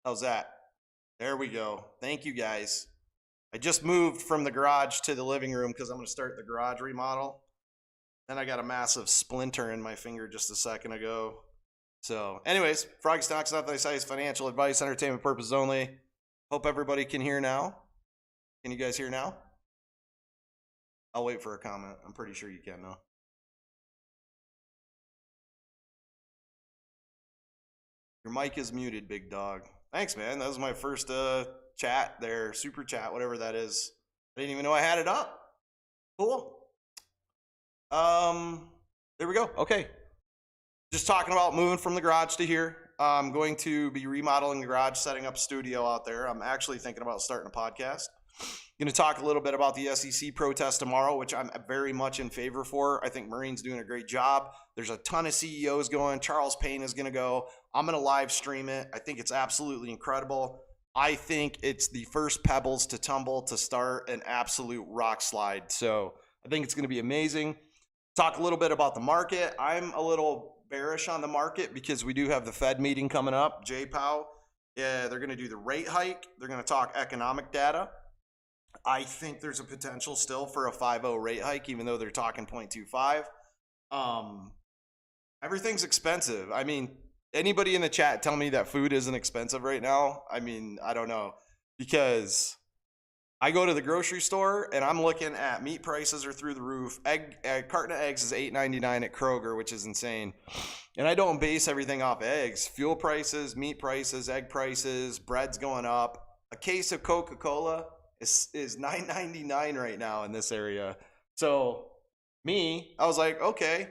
How's that? There we go. Thank you guys. I just moved from the garage to the living room because I'm going to start the garage remodel. Then I got a massive splinter in my finger just a second ago. So, anyways, Froggy Stocks, not that I say is financial advice, entertainment purposes only. Hope everybody can hear now. Can you guys hear now? I'll wait for a comment. I'm pretty sure you can now. Your mic is muted, big dog. Thanks, man. That was my first chat there, super chat, whatever that is. I didn't even know I had it up. Cool. There we go. Okay. Just talking about moving from the garage to here. I'm going to be remodeling the garage, setting up a studio out there. I'm actually thinking about starting a podcast. Going to talk a little bit about the SEC protest tomorrow, which I'm very much in favor for. I think Marine's doing a great job. There's a ton of CEOs going. Charles Payne is going to go. I'm going to live stream it. I think it's absolutely incredible. I think it's the first pebbles to tumble to start an absolute rock slide. So I think it's going to be amazing. Talk a little bit about the market. I'm a little bearish on the market because we do have the Fed meeting coming up. Jay Powell, yeah, they're going to do the rate hike. They're going to talk economic data. I think there's a potential still for a 5.0 rate hike, even though they're talking 0.25. Everything's expensive. I mean, anybody in the chat tell me that food isn't expensive right now? I mean, I don't know, because I go to the grocery store and I'm looking at meat prices are through the roof. A carton of eggs is $8.99 at Kroger, which is insane. And I don't base everything off eggs. Fuel prices, meat prices, egg prices, bread's going up. A case of Coca-Cola is $9.99 right now in this area. So I was like, okay,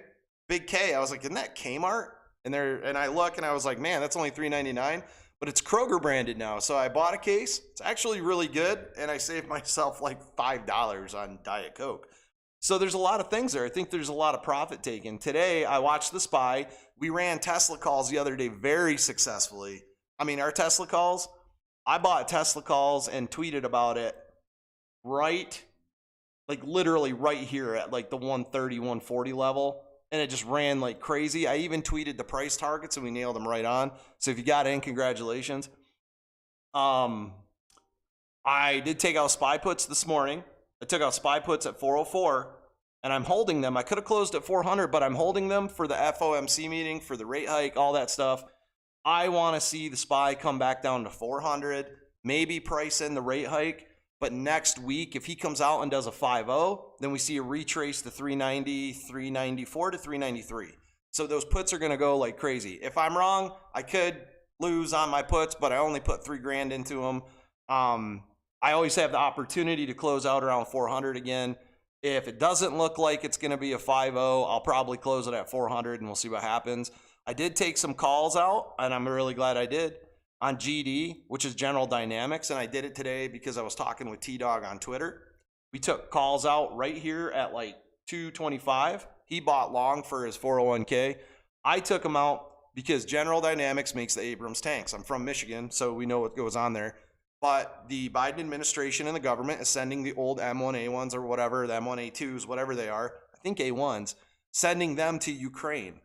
Big K. I was like, isn't that Kmart? And I look and I was like, man, that's only $3.99. But it's Kroger branded now. So I bought a case. It's actually really good. And I saved myself like $5 on Diet Coke. So there's a lot of things there. I think there's a lot of profit taken. Today, I watched The Spy. We ran Tesla calls the other day very successfully. I mean, our Tesla calls, I bought Tesla calls and tweeted about it literally right here at like the 130, 140 level. And it just ran like crazy. I even tweeted the price targets and we nailed them right on. So if you got in, congratulations. I did take out SPY puts this morning. I took out SPY puts at 404 and I'm holding them. I could have closed at 400, but I'm holding them for the FOMC meeting, for the rate hike, all that stuff. I want to see the SPY come back down to 400, maybe price in the rate hike. But next week, if he comes out and does a 5.0, then we see a retrace to 390, 394 to 393. So those puts are going to go like crazy. If I'm wrong, I could lose on my puts, but I only put $3,000 into them. I always have the opportunity to close out around 400 again. If it doesn't look like it's going to be a 5.0, I'll probably close it at 400 and we'll see what happens. I did take some calls out, and I'm really glad I did, on GD, which is General Dynamics, and I did it today because I was talking with T-Dog on Twitter. We took calls out right here at like 225. He bought long for his 401k. I took them out because General Dynamics makes the Abrams tanks. I'm from Michigan, so we know what goes on there. But the Biden administration and the government is sending the old M1A1s or whatever, the M1A2s, whatever they are, I think A1s, sending them to Ukraine.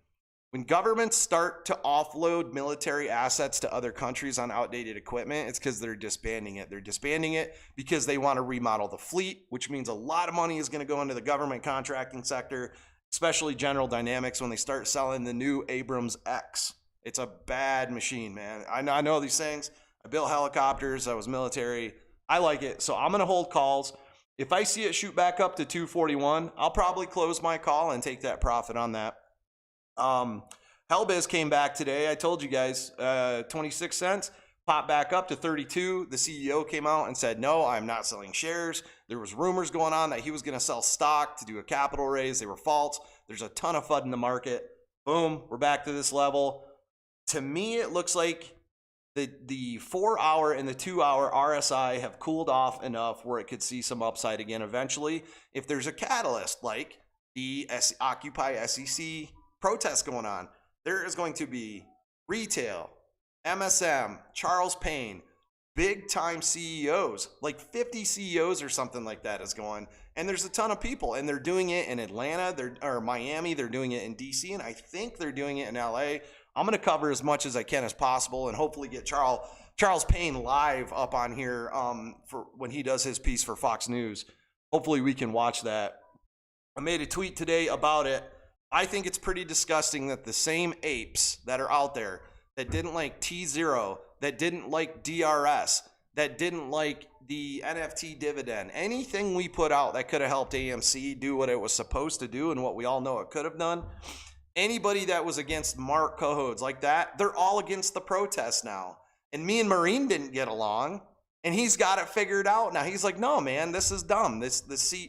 When governments start to offload military assets to other countries on outdated equipment, it's because they're disbanding it. They're disbanding it because they want to remodel the fleet, which means a lot of money is going to go into the government contracting sector, especially General Dynamics when they start selling the new Abrams X. It's a bad machine, man. I know these things. I built helicopters. I was military. I like it. So I'm going to hold calls. If I see it shoot back up to 241, I'll probably close my call and take that profit on that. Hellbiz came back today. I told you guys, 26 cents, popped back up to 32. The CEO came out and said, no, I'm not selling shares. There was rumors going on that he was going to sell stock to do a capital raise. They were false. There's a ton of FUD in the market. Boom, we're back to this level. To me, it looks like the 4-hour and the 2-hour RSI have cooled off enough where it could see some upside again eventually. If there's a catalyst like the Occupy SEC protest going on, there is going to be retail, MSM, Charles Payne, big time CEOs, like 50 CEOs or something like that is going. And there's a ton of people, and they're doing it in Atlanta, or Miami, they're doing it in DC, and I think they're doing it in LA. I'm going to cover as much as I can as possible and hopefully get Charles Charles Payne live up on here for when he does his piece for Fox News. Hopefully we can watch that. I made a tweet today about it. I think it's pretty disgusting that the same apes that are out there that didn't like T0, that didn't like DRS, that didn't like the NFT dividend, anything we put out that could have helped AMC do what it was supposed to do and what we all know it could have done, anybody that was against Mark Cohodes like that, they're all against the protest now. And me and Marine didn't get along, and he's got it figured out now. He's like, no, man, this is dumb.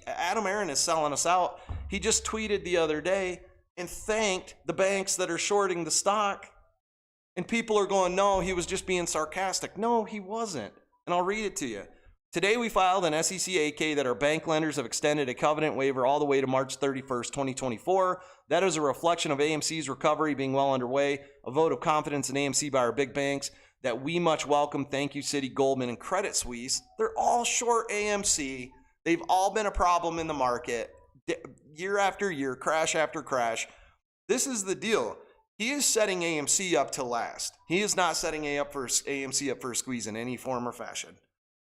Adam Aaron is selling us out. He just tweeted the other day and thanked the banks that are shorting the stock. And people are going, no, he was just being sarcastic. No, he wasn't. And I'll read it to you. Today we filed an SEC 8-K that our bank lenders have extended a covenant waiver all the way to March 31st, 2024. That is a reflection of AMC's recovery being well underway, a vote of confidence in AMC by our big banks that we much welcome. Thank you, Citi, Goldman, and Credit Suisse. They're all short AMC. They've all been a problem in the market year after year, crash after crash. This is the deal. He is setting AMC up to last. He is not setting AMC up for a squeeze in any form or fashion.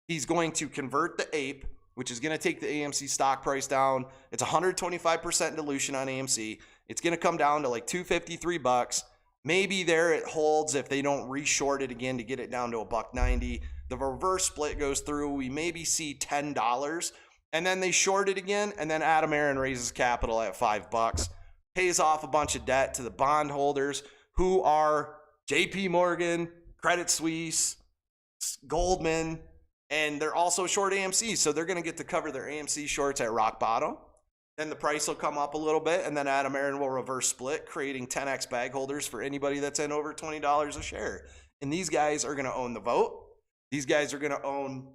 He's going to convert the ape, which is going to take the AMC stock price down. It's 125% dilution on AMC. It's going to come down to like $253. Maybe there it holds if they don't reshort it again to get it down to $1.90. The reverse split goes through. We maybe see $10, and then they short it again, and then Adam Aaron raises capital at $5, pays off a bunch of debt to the bondholders who are JP Morgan, Credit Suisse, Goldman, and they're also short AMC. So they're going to get to cover their AMC shorts at rock bottom. Then the price will come up a little bit, and then Adam Aaron will reverse split, creating 10x bag holders for anybody that's in over $20 a share. And these guys are going to own the vote. These guys are going to own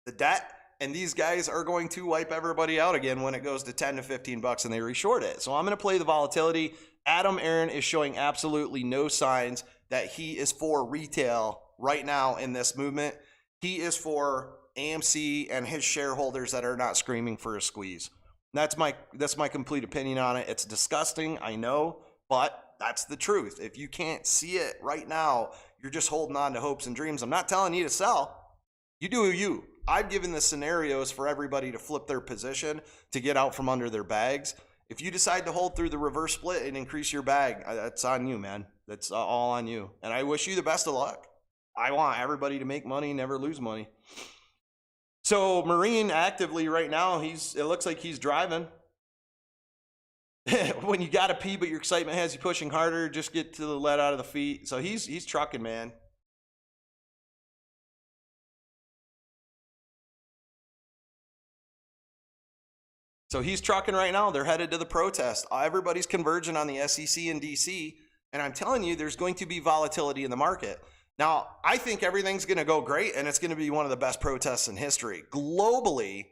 the debt. And these guys are going to wipe everybody out again when it goes to 10 to 15 bucks and they reshort it. So I'm going to play the volatility. Adam Aaron is showing absolutely no signs that he is for retail right now in this movement. He is for AMC and his shareholders that are not screaming for a squeeze. That's my complete opinion on it. It's disgusting, I know, but that's the truth. If you can't see it right now, you're just holding on to hopes and dreams. I'm not telling you to sell. You do you. I've given the scenarios for everybody to flip their position to get out from under their bags. If you decide to hold through the reverse split and increase your bag, that's on you, man. That's all on you. And I wish you the best of luck. I want everybody to make money, never lose money. So Marine actively right now, it looks like he's driving. When you got to pee, but your excitement has you pushing harder, just get to the let out of the feet. So he's trucking, man. So he's trucking right now. They're headed to the protest. Everybody's converging on the SEC and DC. And I'm telling you, there's going to be volatility in the market. Now, I think everything's going to go great, and it's going to be one of the best protests in history. Globally,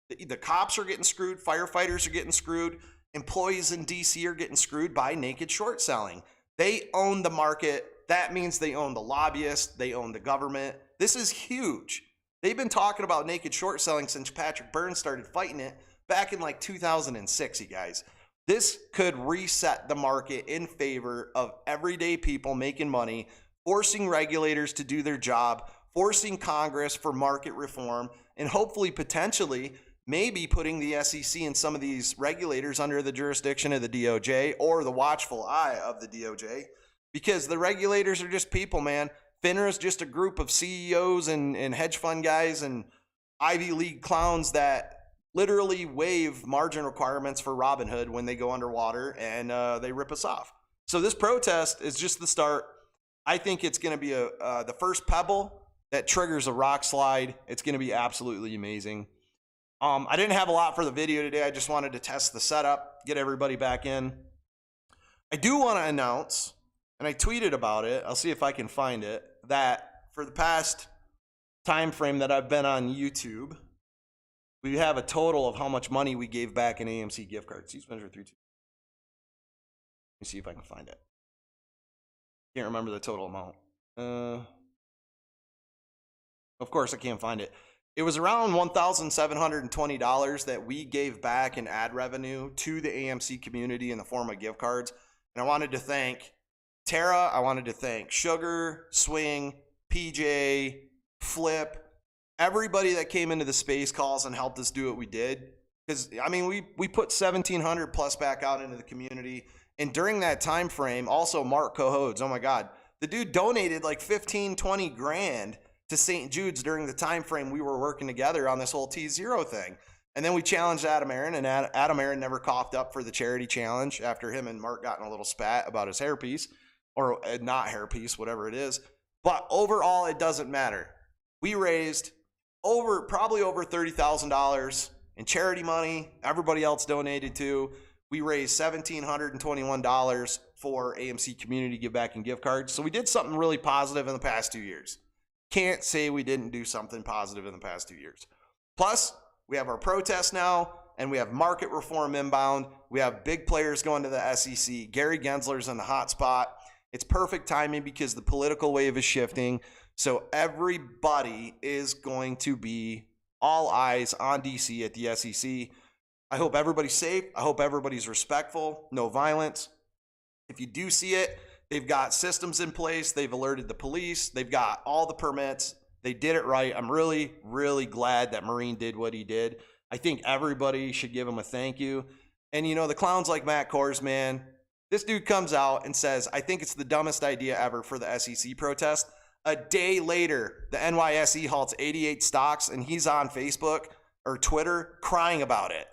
the cops are getting screwed. Firefighters are getting screwed. Employees in DC are getting screwed by naked short selling. They own the market. That means they own the lobbyists. They own the government. This is huge. They've been talking about naked short selling since Patrick Burns started fighting it back in like 2006, you guys. This could reset the market in favor of everyday people making money, forcing regulators to do their job, forcing Congress for market reform, and hopefully, potentially, maybe putting the SEC and some of these regulators under the jurisdiction of the DOJ or the watchful eye of the DOJ, because the regulators are just people, man. FINRA is just a group of CEOs and hedge fund guys and Ivy League clowns that literally waive margin requirements for Robinhood when they go underwater, and they rip us off. So this protest is just the start. I think it's going to be the first pebble that triggers a rock slide. It's going to be absolutely amazing. I didn't have a lot for the video today. I just wanted to test the setup, get everybody back in. I do want to announce, and I tweeted about it, I'll see if I can find it, that for the past time frame that I've been on YouTube, we have a total of how much money we gave back in AMC gift cards. Let me see if I can find it. Can't remember the total amount. Of course, I can't find it. It was around $1,720 that we gave back in ad revenue to the AMC community in the form of gift cards. And I wanted to thank Tara. I wanted to thank Sugar, Swing, PJ, Flip, everybody that came into the space calls and helped us do what we did. Because, I mean, we put 1,700 plus back out into the community. And during that time frame, also Mark Cohodes, oh my God, the dude donated like 15, 20 grand to St. Jude's during the time frame we were working together on this whole T0 thing. And then we challenged Adam Aaron, and Adam Aaron never coughed up for the charity challenge after him and Mark got in a little spat about his hairpiece, or not hairpiece, whatever it is. But overall, it doesn't matter. We raised probably over $30,000 in charity money. Everybody else donated too. We raised $1,721 for AMC Community Give Back and gift cards. So we did something really positive in the past 2 years. Can't say we didn't do something positive in the past 2 years. Plus, we have our protests now, and we have market reform inbound. We have big players going to the SEC. Gary Gensler's in the hot spot. It's perfect timing because the political wave is shifting. So everybody is going to be all eyes on DC at the SEC. I hope everybody's safe. I hope everybody's respectful. No violence. If you do see it, they've got systems in place. They've alerted the police. They've got all the permits. They did it right. I'm really, really glad that Marine did what he did. I think everybody should give him a thank you. And, you know, the clowns like Matt Kors, man, this dude comes out and says, I think it's the dumbest idea ever for the SEC protest. A day later, the NYSE halts 88 stocks, and he's on Facebook or Twitter crying about it.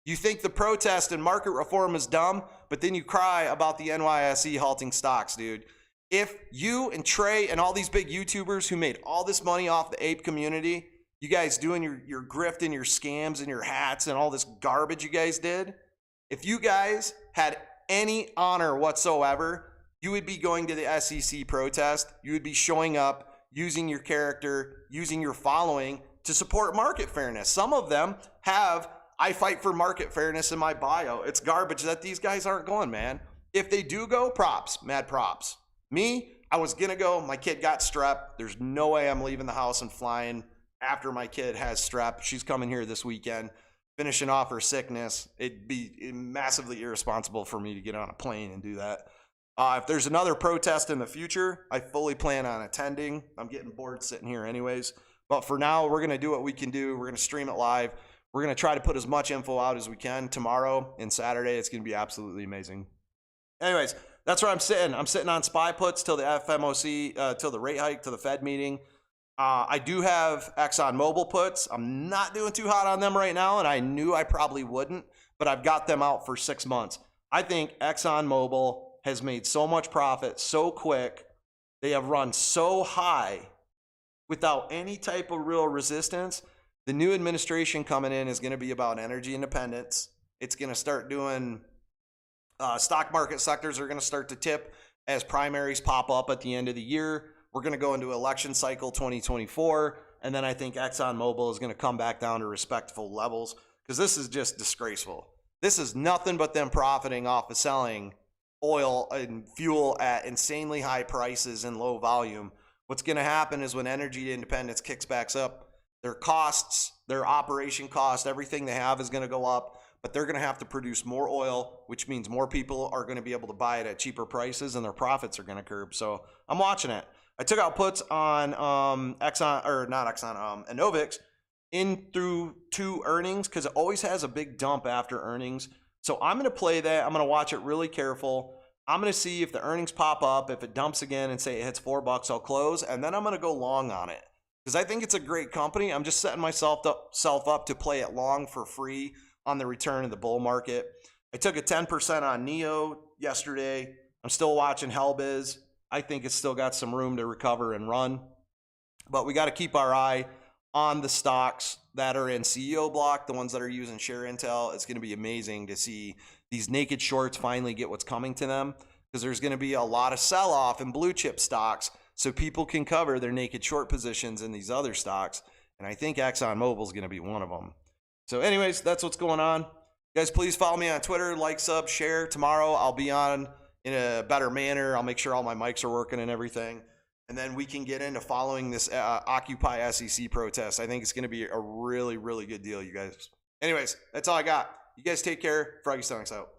You think the protest and market reform is dumb, but then you cry about the NYSE halting stocks, dude. If you and Trey and all these big YouTubers who made all this money off the ape community, you guys doing your grift and your scams and your hats and all this garbage you guys did, if you guys had any honor whatsoever, you would be going to the SEC protest. You would be showing up, using your character, using your following to support market fairness. Some of them have, I fight for market fairness in my bio. It's garbage that these guys aren't going, man. If they do go, props, mad props. Me, I was going to go. My kid got strep. There's no way I'm leaving the house and flying after my kid has strep. She's coming here this weekend, finishing off her sickness. It'd be massively irresponsible for me to get on a plane and do that. If there's another protest in the future, I fully plan on attending. I'm getting bored sitting here anyways. But for now, we're going to do what we can do. We're going to stream it live. We're going to try to put as much info out as we can tomorrow and Saturday. It's going to be absolutely amazing. Anyways, that's where I'm sitting. I'm sitting on SPY puts till the FMOC, till the rate hike, till the Fed meeting. I do have ExxonMobil puts. I'm not doing too hot on them right now, and I knew I probably wouldn't, but I've got them out for 6 months. I think ExxonMobil has made so much profit so quick. They have run so high without any type of real resistance. The new administration coming in is going to be about energy independence. It's going to start doing stock market sectors are going to start to tip as primaries pop up at the end of the year. We're going to go into election cycle 2024. And then I think ExxonMobil is going to come back down to respectful levels because this is just disgraceful. This is nothing but them profiting off of selling oil and fuel at insanely high prices and low volume. What's going to happen is when energy independence kicks back up, their costs, their operation cost, everything they have is going to go up. But they're going to have to produce more oil, which means more people are going to be able to buy it at cheaper prices, and their profits are going to curb. So I'm watching it. I took out puts on Enovix in through 2 earnings because it always has a big dump after earnings. So I'm going to play that. I'm going to watch it really careful. I'm going to see if the earnings pop up. If it dumps again and say it hits $4, I'll close, and then I'm going to go long on it because I think it's a great company. I'm just setting myself up to play it long for free on the return of the bull market. I took a 10% on NEO yesterday. I'm still watching Hellbiz. I think it's still got some room to recover and run. But we got to keep our eye on the stocks that are in CEO block, the ones that are using share intel. It's going to be amazing to see these naked shorts finally get what's coming to them because there's going to be a lot of sell-off in blue chip stocks so people can cover their naked short positions in these other stocks. And I think ExxonMobil is going to be one of them. So anyways, that's what's going on. Guys, please follow me on Twitter, like, sub, share. Tomorrow I'll be on in a better manner. I'll make sure all my mics are working and everything. And then we can get into following this Occupy SEC protest. I think it's going to be a really, really good deal, you guys. Anyways, that's all I got. You guys take care. Froggy Stonks out.